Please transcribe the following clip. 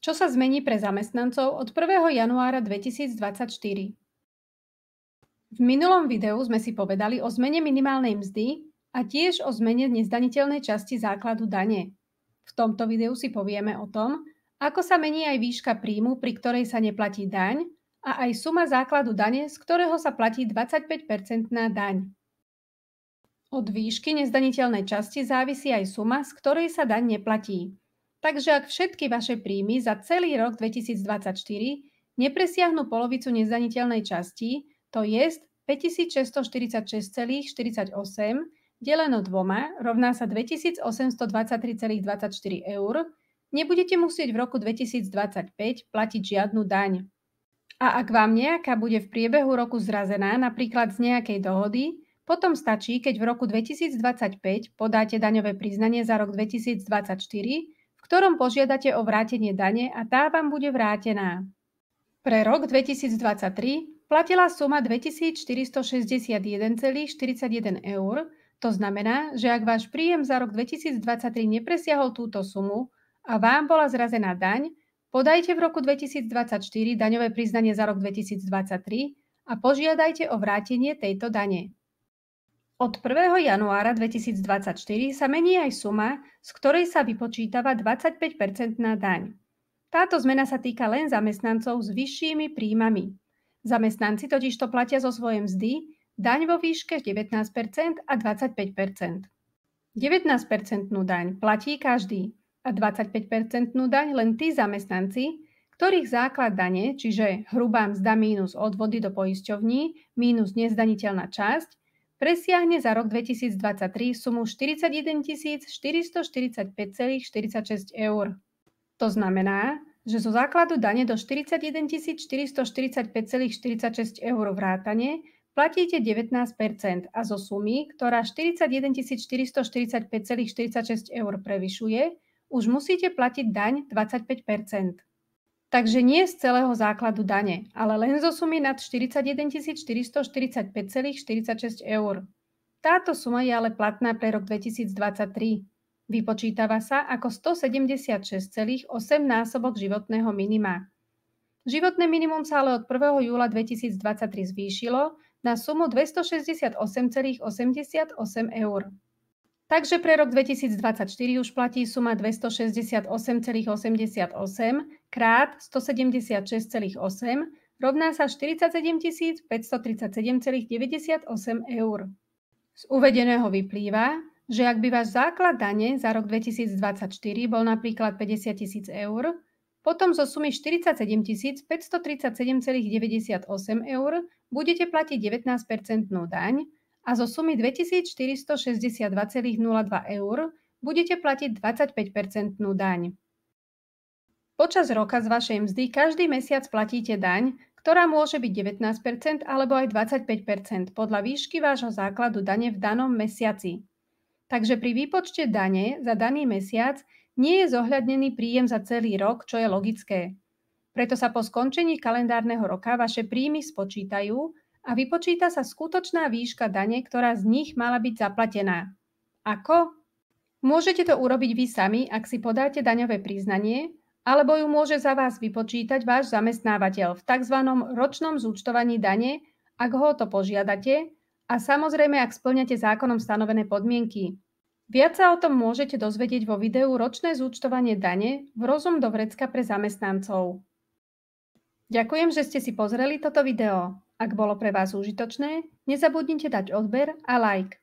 Čo sa zmení pre zamestnancov od 1. januára 2024? V minulom videu sme si povedali o zmene minimálnej mzdy a tiež o zmene nezdaniteľnej časti základu dane. V tomto videu si povieme o tom, ako sa mení aj výška príjmu, pri ktorej sa neplatí daň, a aj suma základu dane, z ktorého sa platí 25% daň. Od výšky nezdaniteľnej časti závisí aj suma, z ktorej sa daň neplatí. Takže ak všetky vaše príjmy za celý rok 2024 nepresiahnu polovicu nezdaniteľnej časti, to jest 5646,48 deleno dvoma rovná sa 2823,24 eur, nebudete musieť v roku 2025 platiť žiadnu daň. A ak vám nejaká bude v priebehu roku zrazená, napríklad z nejakej dohody, potom stačí, keď v roku 2025 podáte daňové priznanie za rok 2024, v ktorom požiadate o vrátenie dane a tá vám bude vrátená. Pre rok 2023 platila suma 2461,41 eur, to znamená, že ak váš príjem za rok 2023 nepresiahol túto sumu a vám bola zrazená daň, podajte v roku 2024 daňové priznanie za rok 2023 a požiadajte o vrátenie tejto dane. Od 1. januára 2024 sa mení aj suma, z ktorej sa vypočítava 25% daň. Táto zmena sa týka len zamestnancov s vyššími príjmami. Zamestnanci totižto platia zo svojej mzdy daň vo výške 19% a 25%. 19% daň platí každý a 25% daň len tí zamestnanci, ktorých základ dane, čiže hrubá mzda mínus odvody do poisťovní mínus nezdaniteľná časť, presiahne za rok 2023 sumu 41 445,46 eur. To znamená, že zo základu dane do 41 445,46 eur vrátane platíte 19% a zo sumy, ktorá 41 445,46 eur prevyšuje, už musíte platiť daň 25%. Takže nie z celého základu dane, ale len zo sumy nad 41 445,46 eur. Táto suma je ale platná pre rok 2023. Vypočítava sa ako 176,8 násobok životného minima. Životné minimum sa ale od 1. júla 2023 zvýšilo na sumu 268,88 eur. Takže pre rok 2024 už platí suma 268,88 krát 176,8 rovná sa 47 537,98 eur. Z uvedeného vyplýva, že ak by váš základ dane za rok 2024 bol napríklad 50 000 eur, potom zo sumy 47 537,98 eur budete platiť 19% daň a zo sumy 2462,02 eur budete platiť 25% daň. Počas roka z vašej mzdy každý mesiac platíte daň, ktorá môže byť 19% alebo aj 25% podľa výšky vášho základu dane v danom mesiaci. Takže pri výpočte dane za daný mesiac nie je zohľadnený príjem za celý rok, čo je logické. Preto sa po skončení kalendárneho roka vaše príjmy spočítajú a vypočíta sa skutočná výška dane, ktorá z nich mala byť zaplatená. Ako? Môžete to urobiť vy sami, ak si podáte daňové priznanie, alebo ju môže za vás vypočítať váš zamestnávateľ v tzv. Ročnom zúčtovaní dane, ak ho o to požiadate, a samozrejme, ak spĺňate zákonom stanovené podmienky. Viac sa o tom môžete dozvedieť vo videu Ročné zúčtovanie dane v Rozum do vrecka pre zamestnancov. Ďakujem, že ste si pozreli toto video. Ak bolo pre vás užitočné, nezabudnite dať odber a like.